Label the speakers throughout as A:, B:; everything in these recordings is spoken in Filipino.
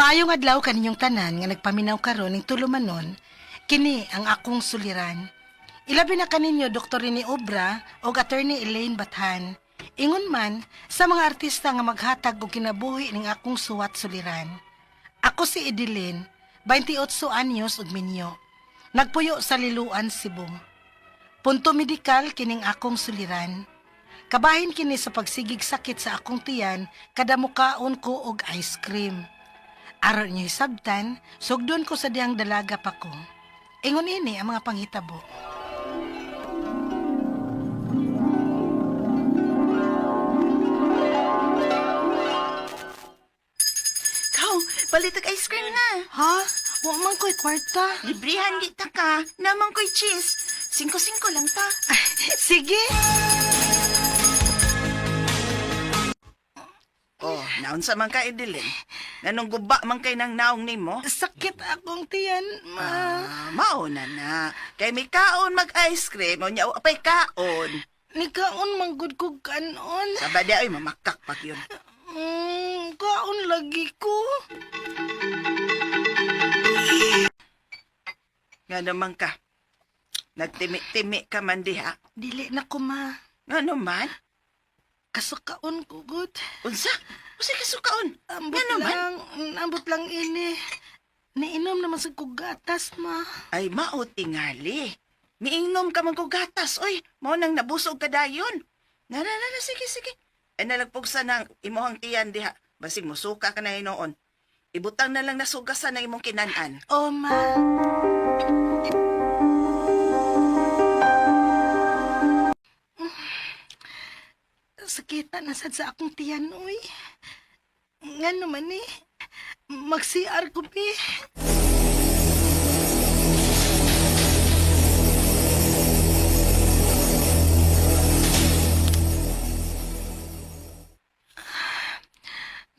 A: Maayong adlaw kaninyong tanan nga nagpaminaw karon ning tulumanon, kini ang akong suliran. Ilabi na kaninyo Dr. Rene Obra o Attorney Elaine Bathan. Ingon man sa mga artista nga maghatag og kinabuhi ning akong suwat suliran. Ako si Edeline, 28 anyos ug minyo. Nagpuyo sa Liluan, Cebu. Punto medikal kining akong suliran. Kabahin kini sa pagsigig sakit sa akong tiyan kada mukaon ko og ice cream. Aron niyo hisabtan, sugdon ko sa diyang dalaga pa ko. Ingon ini ang mga panghitabo.
B: Kaw, balitag ice cream na.
A: Ha? Wa man ko'y kwarta.
B: Librihan di ta ka. Namang ko'y cheese. 5-5 lang ta.
A: Ay, sige.
B: Oh, naon sa man ka, Edeline? Nanong guba man kay nang naong nimo?
A: Sakit akong tiyan, ma.
B: Mauna na. Kay may kaon mag-ice cream. O niya, apay kaon.
A: Nikaon manggod ko kanon.
B: Sabada ay mamakak pag yun.
A: Kaon lagi ko.
B: Nga naman ka. Nagtimi-timi ka man diha.
A: Dili na ko, ma.
B: Nga naman?
A: Kasukaon ko, good.
B: Unsa? Unsa kasukaon?
A: Ambot
B: Nga naman?
A: ambot lang ini. Niinom naman sa kugatas, ma.
B: Ay, mao tingali. Miingnom ka man kog gatas. Oy, mo nang nabusog ka dayon. Na, sige. Ay nalagpugsa ng imuhang tiyan diha. Basig mo suka ka na hinoon. Ibutang na lang nasugasan ng imong kinanan.
A: Oh, ma. Sakita na sad sa akong tiyan, uy. Nga naman eh. Mag-CR ko, pi.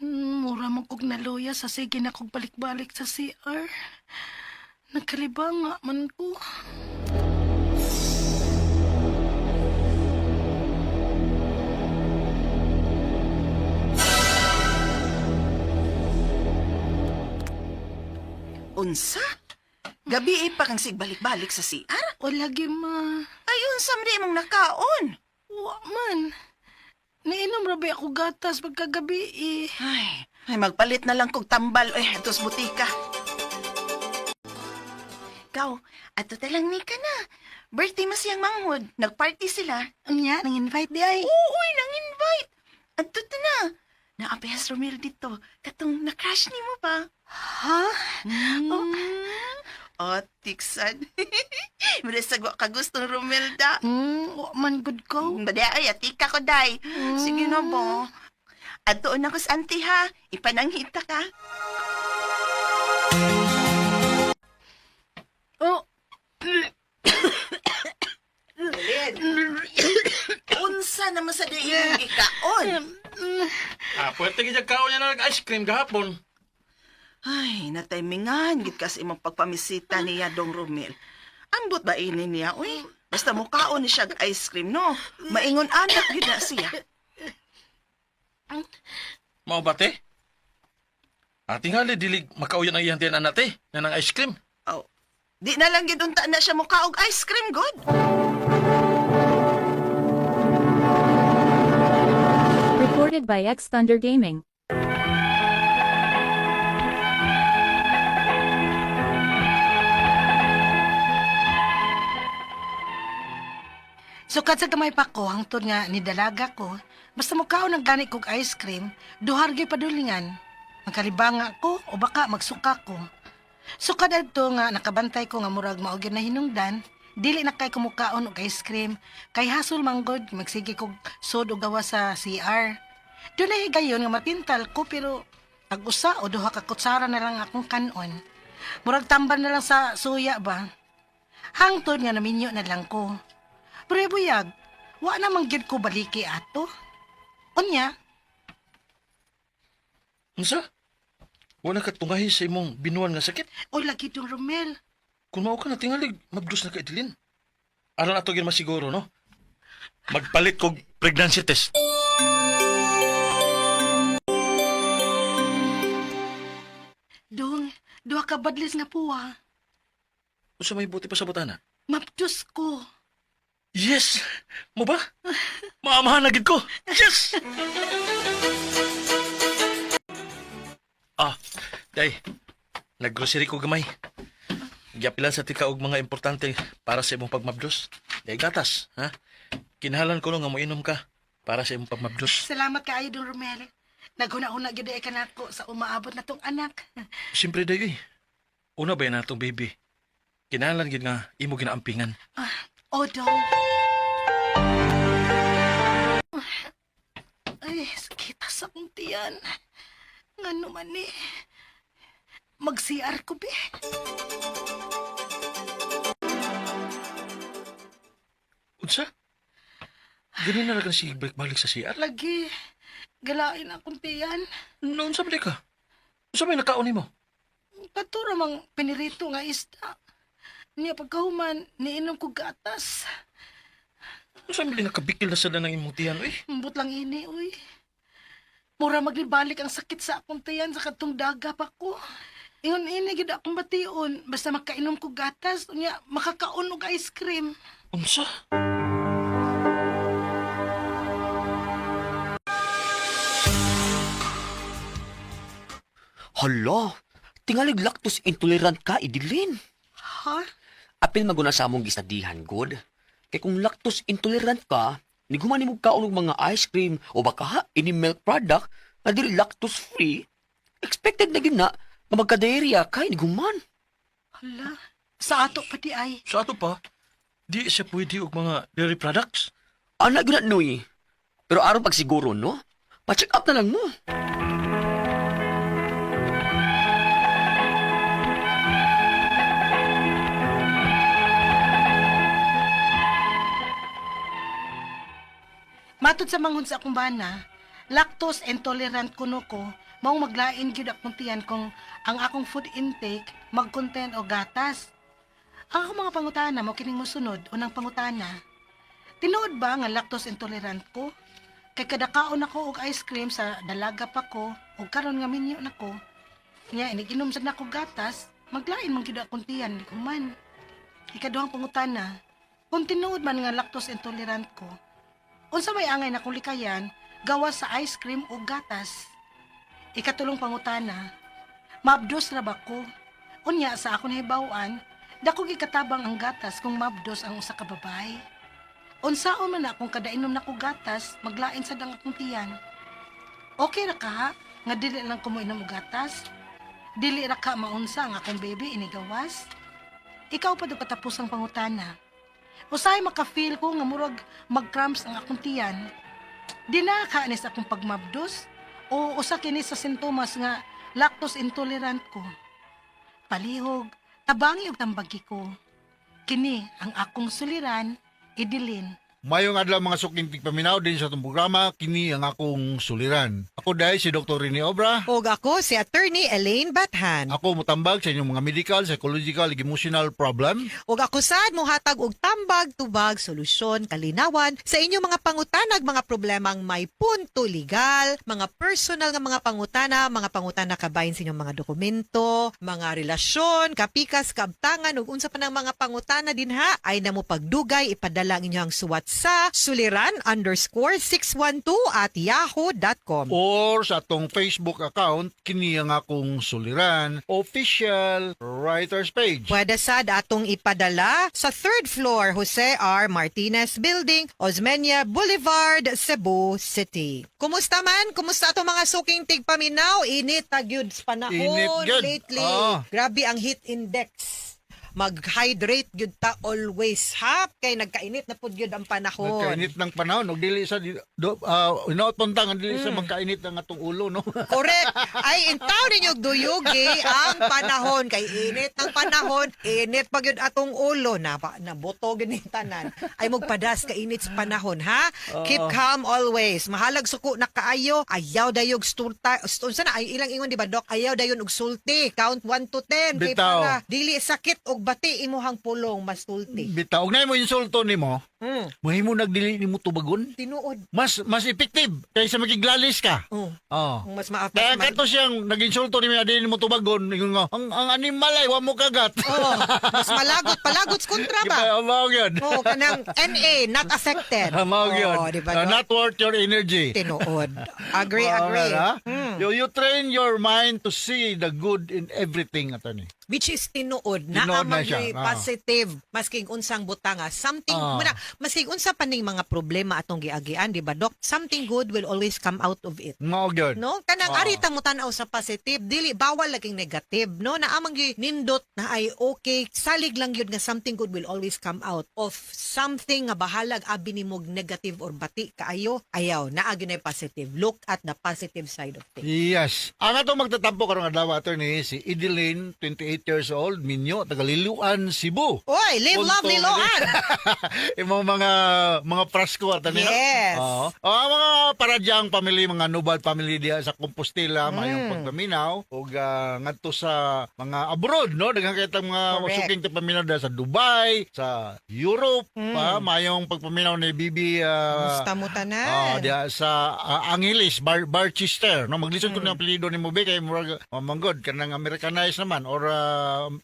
A: Mura mo kog naluya sa sige na kog balik-balik sa CR. Nagkalibang nga man ko.
B: Unsa? Gabi pa kang sigbalik-balik sa CR?
A: O lagi, ma.
B: Ay, unsa man di mong nakaon?
A: Wa man. Nainom rabi ako gatas pagkagabi eh.
B: Ay, magpalit na lang kog tambal. Ay, atos butika. Ikaw, ato talang ni ka na. Birthday mas siyang manghod. Nagparty sila.
A: Anya, nang-invite di ay.
B: Uy, nang-invite. Ato ta na. Naapehas Romel dito. Katong na-crush ni mo ba?
A: Ha?
B: Oh, tiksan. Marasagwa ka gustong Romelda.
A: Wa man good ko.
B: Bada ay, atika ko, day. Sige na ba? At doon ako sa auntie, ha? Ipananghita ka.
A: Oh.
B: Unsa naman sa diin ikaon?
C: Pwede ka dyan kaon niya na nag-ice cream gahapon.
B: Ay, natimingan. Git kasi imong pagpamisita niya, Dong Romel. Ambot ba ini niya, uy? Basta mukaon ni siya ice cream, no? Maingon anak, yun na siya.
C: Mao ba, te? Tingali, dilig makauyan ang iyantian anak, te, na ng ice cream.
B: Oh, di na lang gidunta na siya mukaog ice cream, good?
D: Recorded by X Thunder Gaming.
A: Sukad sa gamay pa ko, hangtod nga ni dalaga ko, basta mukaon ang gani kog ice cream, duhar gyud padulingan. Magkalibanga ko o baka magsuka ko. Sukad adto nga nakabantay ko nga murag mao gyud na hinungdan, dili na kay kumukaon og ice cream, kay hasol manggod magsige kog sod og gawa sa CR. Doon na higayon nga mapintal ko pero pag-usa o duha ka kutsara na lang akong kanon. Murag tambal na lang sa suya ba. Hangtod nga naminyo na lang ko. Pero buyag, wa namang gyud ko baliki ato. Unya,
C: Unsa? Wala ka tungahi sa imong binuan nga sakit?
A: o lagi tong Romel.
C: Kung mao ka na tingali, magdus na ka idilin. Aron ato gyud masiguro, no? Magpalit kog pregnancy test.
A: Duha ka badlis nga puwa.
C: Unsa may buti pa sa butana?
A: Mabdos ko.
C: Yes! Mo ba? Maamahan na gid ko. Yes! Day. Naggrocery ko gamay. Giapilan sa tika og mga importante para sa imong pagmabdos. Day gatas, ha? Kinahanglan ko lang nga moinom ka para sa imong pagmabdos.
A: Salamat kaayo Dong Romel. Naghuna-una gyud ay kanako sa umaabot na tong anak.
C: Siyempre day una ba yan natong baby? Kinahanglan gid nga imo ginaampingan.
A: Dong. Ay, sakita sa akong tiyan. Nga naman eh. Mag-CR ko, be.
C: Unsa? Ganun na lang si balik sa CR?
A: Lagi. Galain akong tiyan.
C: Noon sa balik ka? Unsa may nakaon mo?
A: Katura mang pinirito nga isda. Niya pagkahuman, niinom ko gatas.
C: Unsa may nakabikil na sada ng imong tiyan, eh?
A: Mbut lang ini, uy. Mura maglibalik ang sakit sa akong tiyan sa katong daga pa ko. Ingon ini gid akong bation basta makainom ko gatas unya makakaon og ice cream.
C: Unsa?
E: Hala, tingalig lactose intolerant ka, Idilin.
A: Ha?
E: Apil maguna sa among gisadihan, God. Kay kung lactose intolerant ka, niguman mo kaon og mga ice cream o baka ini milk product na dili lactose free, expected na gid na nga magka-diarrhea ka, niguman.
A: Hala. Sa ato pati ay.
C: Sa ato pa, di siya pwede og mga dairy products.
E: Ana gyud na noy. Pero aron pag siguro, no? Pa-check up na lang mo.
A: Matod sa manghud sa akong bana, lactose intolerant kuno ko, maong maglain gyud akong tiyan kung ang akong food intake mag-contain og gatas. Ang akong mga pangutana mo kining mosunod unang pangutana. Tinuod ba nga lactose intolerant ko? Kay kada kaon ako og ice cream sa dalaga pa ko ug karon nga minyo nako. Nya iniginom sad nako gatas, maglain man gyud akong tiyan kuman. Ikaduhang pangutana, kung tinuod man nga lactose intolerant ko, unsa may angay na kulikayan gawas sa ice cream o gatas? Ikatulong pangutana, mabdos ra ba ko? Unya sa akong nahibaw-an, dako gikatabang ang gatas kung mabdos ang usa ka babae. Unsaon man akong kada inom nako gatas, maglain sa dang akong tiyan. Okay ra ka ha? Nga dili lang ko mo inom og gatas? Dili ra ka maunsa ang akong baby inigawas? Ikaw pa do katapusang pangutana. Usahay maka-feel ko nga murag mag-cramps ang akong tiyan. Di na kaanis akong pagmabdos o usa kini sa sintomas nga lactose intolerant ko. Palihog, tabangi og tambagi ko. Kini ang akong suliran, Idilin.
F: Mayong adlaw mga suking tigpaminaw din sa itong programa, kini ang akong suliran. Ako dahil si Dr. Rene Obra.
G: Og ako si Attorney Elaine Bathan.
F: Ako mutambag sa inyong mga medical, psychological, ug emotional problem.
G: Og ako sad mohatag og tambag, tubag, solusyon, kalinawan sa inyong mga pangutanag, mga problemang may punto legal, mga personal nga mga pangutana kabahin sa inyong mga dokumento, mga relasyon, kapikas, kaabtangan ug unsa pa ng mga pangutana dinha ay namo pagdugay ipadala ang inyong suwat sa suliran_612@yahoo.com.
F: Or sa atong Facebook account, kini ang akong suliran, official writer's page.
G: Pwede sad atong ipadala sa 3rd floor Jose R. Martinez Building, Osmeña Boulevard, Cebu City. Kumusta man? Kumusta ato mga suking tigpaminaw? Init tagyud sa panahon
F: Init gyud.
G: lately.
F: Ah.
G: Grabe ang heat index. Mag-hydrate gyud ta always ha kay nagkainit na pud gyud ang panahon.
F: Nagkainit ng panahon, ug dili sa hinaot puntang ang dili sa magkainit ng atong ulo, no?
G: Correct. Ay, intaw ninyo duyugi ang panahon. Kay init ng panahon, init pag yun atong ulo. Nabuto gini tanan. Ay, magpadas ka init sa panahon, ha? Keep calm always. Mahalag suko na kaayo. Ayaw dayog stulta. Sana, ay ilang ingon, di ba, Dok? Ayaw dayon og sulti. Count 1 to 10. Kay
F: Bitaw.
G: para dili sakit og bati imuhang pulong masulti.
F: Bitaw na mo insulto nimo,
G: Mm.
F: mahimo nagdili nimo tubagon.
G: Tinuod.
F: Mas effective kaysa magiglalis ka.
G: Oh.
F: Oh.
G: Kung mas maaf.
F: Kaya kato siyang nag-insulto ni adili mo tubagon, ingon nga, ang animal ay wa mo kagat.
G: Oh, mas palagot sa kontra ba?
F: Diba, mao gyud.
G: Oh, kanang NA, not affected.
F: Mao gyud.
G: Oh, di ba? no?
F: Not worth your energy.
G: Tinuod. Agree.
F: Mao nga,
G: Mm.
F: You train your mind to see the good in everything, attorney.
G: Which is tinuod
F: Tinuod
G: na
F: na
G: amang
F: siya.
G: positive masking unsang butanga something muna masking unsa pa ning mga problema atong giagian di ba dok, something good will always come out of it.
F: Mao gyud.
G: No, kanang ari ta mo tan-aw sa positive, dili bawal laging negative, no? Na amang nindot na ay okay, salig lang yun nga something good will always come out of something nga bahalag abi nimog negative or bati kaayo, ayaw naa gyud na positive. Look at the positive side of things.
F: Yes. Ang ato magtatampo karong adlaw, attorney, si Edeline, 28 years old, Minyo, Tagaliluan, Cebu.
G: Oy, live love
F: Punto
G: liloan.
F: Imong mga prasko at ano?
G: Yes.
F: Oo. Mga paradyang family, mga Nubal family diha sa Compostela, mayong pagpaminaw ug ngadto sa mga abroad, no? Daghang kitang mga
G: Correct.
F: suking ta paminaw diha sa Dubai, sa Europe, mayong pagpaminaw ni Bibi
G: Musta mo tanan?
F: diha sa Angeles, Barchester, no? Maglisod ko ng apelyido ni Mobe kay murag manggod kanang Americanized naman or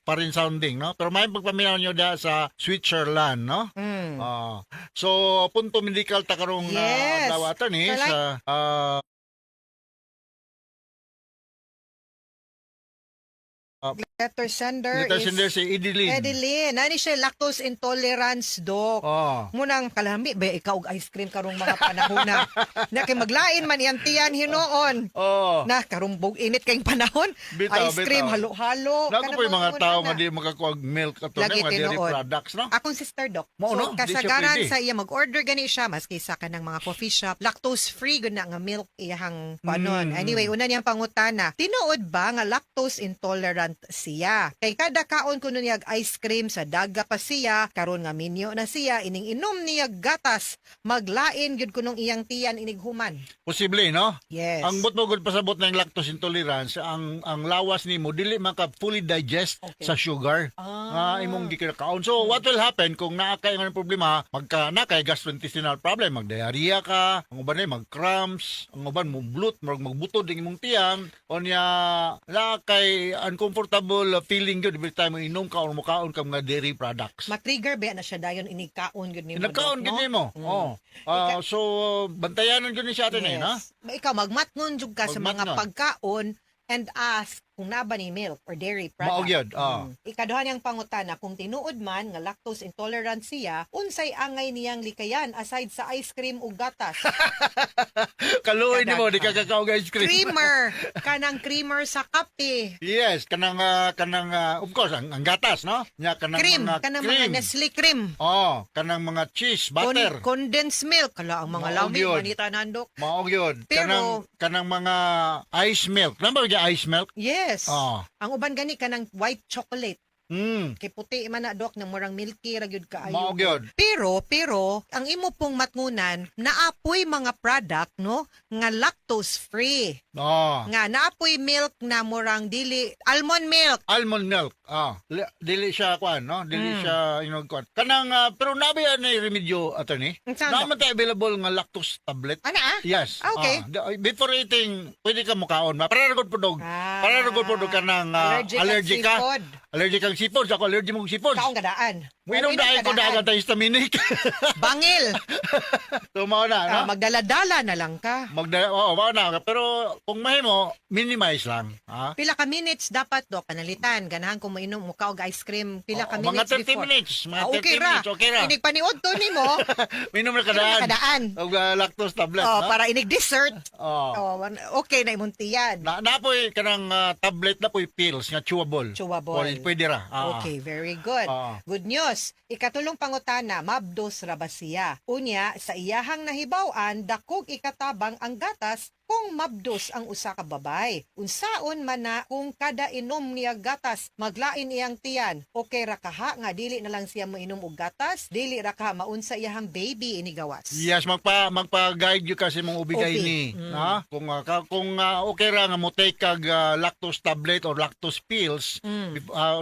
F: parin sounding, no? Pero may pagpaminaw niyo diha sa Switzerland, no?
G: Mm.
F: So punto medical ta karong
G: Yes.
F: dawatan ni
G: Kalay-
F: sa
G: Letter sender
F: Letter
G: is
F: sender si Edeline.
G: Edeline. Nani siya lactose intolerance, Dok.
F: Oh.
G: Munang kalami, ba ikaw og ice cream karong mga panahon na. Na kay maglain man iyang tiyan hinuon.
F: Oh.
G: Na karumbog init kayong panahon.
F: Bitaw,
G: Ice cream
F: bitaw.
G: halo-halo.
F: Nako po yung mga tao nga
G: nga
F: di makakuha milk ato
G: Lagi
F: mga dairy
G: tinuod.
F: products, no?
G: Akong sister, Dok.
F: Mao, no?
G: So,
F: Di siya
G: kasagaran
F: pwede.
G: sa iya mag-order gani siya maski sa kanang mga coffee shop. Lactose-free gud na nga milk iyang panon. Anyway, una niyang pangutana. Tinuod ba nga lactose intolerant siya? Kay kada kaon kuno niya ice cream sa daga pa siya, karon nga minyo na siya, ining inom niya gatas, maglain gyud kunong iyang tiyan inighuman.
F: Posible, no?
G: Yes.
F: Ang butbugod pasabot ng lactose intolerance, ang lawas nimo dili maka fully digest
G: Okay.
F: sa sugar. Imong gikinakaon. So what will happen kung naa kay nga problema, magka na kay gastrointestinal problem, mag-diarrhea ka, ang uban ay mag-cramps, ang uban mo bloat, magbutod ding imong tiyan, o niya na kay uncomfortable feeling gyud every time mo inom ka o mukaon ka mga dairy products.
G: Ma-trigger ba na siya dayon inigkaon gyud nimo?
F: Nagkaon
G: Dok,
F: gyud
G: no?
F: nimo. Oh. So bantayanan gyud ni siya atin na.
G: Ba, ikaw magmatngon jud ka sa mga
F: Magmatngon.
G: pagkaon and ask kung naba ni milk or dairy product.
F: Mao gyud.
G: Ikaduha niyang pangutana kung tinuod man nga lactose intolerant siya, unsay angay niyang likayan aside sa ice cream ug gatas?
F: Kaluoy nimo di ka kakaw ice cream.
G: Creamer, kanang creamer sa kape.
F: Yes, kanang of course ang gatas, no? Nya kanang
G: Cream,
F: mga
G: kanang
F: cream.
G: mga Nestle cream.
F: Oh, kanang mga cheese, butter.
G: Condensed milk, kala ang mga
F: Mao
G: lami
F: gyud.
G: manita nandok.
F: Mao gyud.
G: Pero-
F: Kanang mga ice milk. Namba gyud ice milk?
G: Yes.
F: Oh.
G: Ang uban gani kanang white chocolate.
F: Mm.
G: Kay puti man na dok na murang milky ra gyud kaayo.
F: Mao gyud.
G: Pero ang imo pong matngunan naapoy mga product no nga lactose free.
F: Oh.
G: Nga naapoy milk na murang dili almond milk.
F: Almond milk. Dili siya kuan, no? Dili siya kuan. Kanang pero nabi na remedyo attorney.
G: Unsa
F: Naman tayo available nga lactose tablet.
G: Ana ah?
F: Yes.
G: Okay.
F: Before eating, pwede ka mukaon. Para ragod po dog.
G: Ah.
F: Para ragod po dog ka ng allergic ka.
G: seafood.
F: Allergic kang seafood. Ako allergic mong seafood.
G: Kaong gadaan.
F: Minom dahil ko dagat tayo histaminic.
G: Bangil.
F: So, mao na, no?
G: Magdala-dala na lang ka.
F: Mao na. Pero, kung mahimo, minimize lang. Ha?
G: Pila ka minutes dapat do kanalitan ganahan kung mainom mo ka og ice cream pila ka
F: Oo,
G: minutes
F: mga 30
G: before.
F: minutes. Mga 30
G: okay ra.
F: minutes. Okay ra.
G: Inig paniud to nimo.
F: Minom na
G: Inom na
F: kadaan.
G: kadaan.
F: Og lactose tablet.
G: Oh,
F: no?
G: para inig dessert.
F: Oh.
G: Okay na imong tiyan.
F: Napoy kanang tablet na po'y pills nga chewable.
G: Chewable.
F: Pwede ra.
G: Okay, very good. Good news. Ikatulong pangutana, mabdos ra ba siya? Unya, sa iyahang nahibaw-an, dakog ikatabang ang gatas kung mabdos ang usa ka babay. Unsaon man na kung kada inom niya gatas, maglain iyang tiyan. Okay ra kaha nga dili na lang siya mainom og gatas, dili ra ka maunsa iyang baby inigawas.
F: Yes, magpa-guide you kasi mong ubigay
G: Ubi.
F: ni. Ha? Kung okay ra nga mo take kag lactose tablet or lactose pills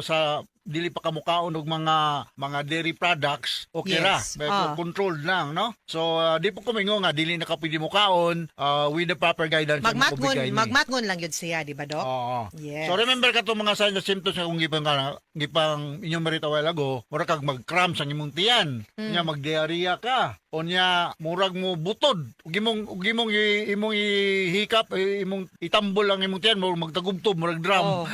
F: sa dili pa kamukaon og mga dairy products, okay ra.
G: Yes.
F: Pero controlled lang, no? So di po kumingo nga dili na ka pwede mukaon with the proper guidance ang makubigay ni.
G: Magmatngon lang yun siya, di ba, Dok?
F: Oo.
G: Yes.
F: So remember ka mga signs and symptoms nga kung gipang enumerate a while ago, mura kag mag-cramps ang imong tiyan, nya mag-diarrhea ka, o nya murag mo butod, ug imong ihikap, imong itambol ang imong tiyan, mo magtagubtob, murag drum.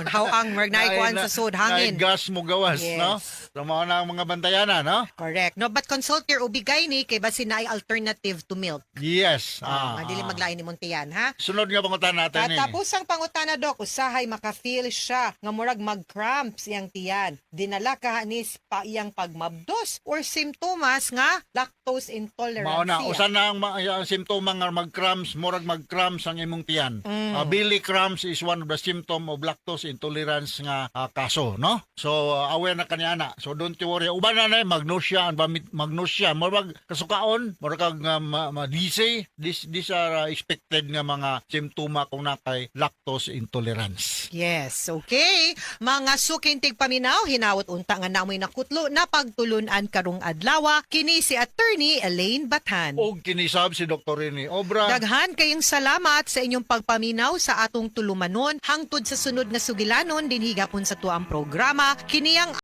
G: Hawang magnaikuan sa sud hangin.
F: Gas mo gawas,
G: Yes.
F: no? So mao na ang mga bantayanan, no?
G: Correct. No, but consult your OB-GYN kay basi na ay alternative to milk.
F: Yes.
G: Dili maglain ni tiyan, ha?
F: Sunod nga pangutan natin ni.
G: Tapos ang pangutana, Dok, usahay makafeel siya nga murag mag-cramps iyang tiyan. Dinala ka ni pa iyang pagmabdos or simptomas nga lactose intolerance.
F: Mao na usa na ang simptoma nga mag-cramps, murag mag-cramps ang imong tiyan. Belly cramps is one of the symptom of lactose intolerance nga kaso, no? So aware na kaniya na. So don't you worry. Uban na magnausea, magnausea, murag kasukaon, murag kag madisi. These are expected nga mga simptoma kung nakay lactose intolerance.
G: Yes, okay. Mga sukintig paminaw, hinawot unta nga namoy nakutlo na pagtulunan karong adlaw, kini si Attorney Elaine Bathan.
F: Og kinisab si Dr. Rene Obra.
G: Daghan kayong salamat sa inyong pagpaminaw sa atong tulumanon hangtod sa sunod nga sugilanon dinhi gapon sa tuang programa. Kini ang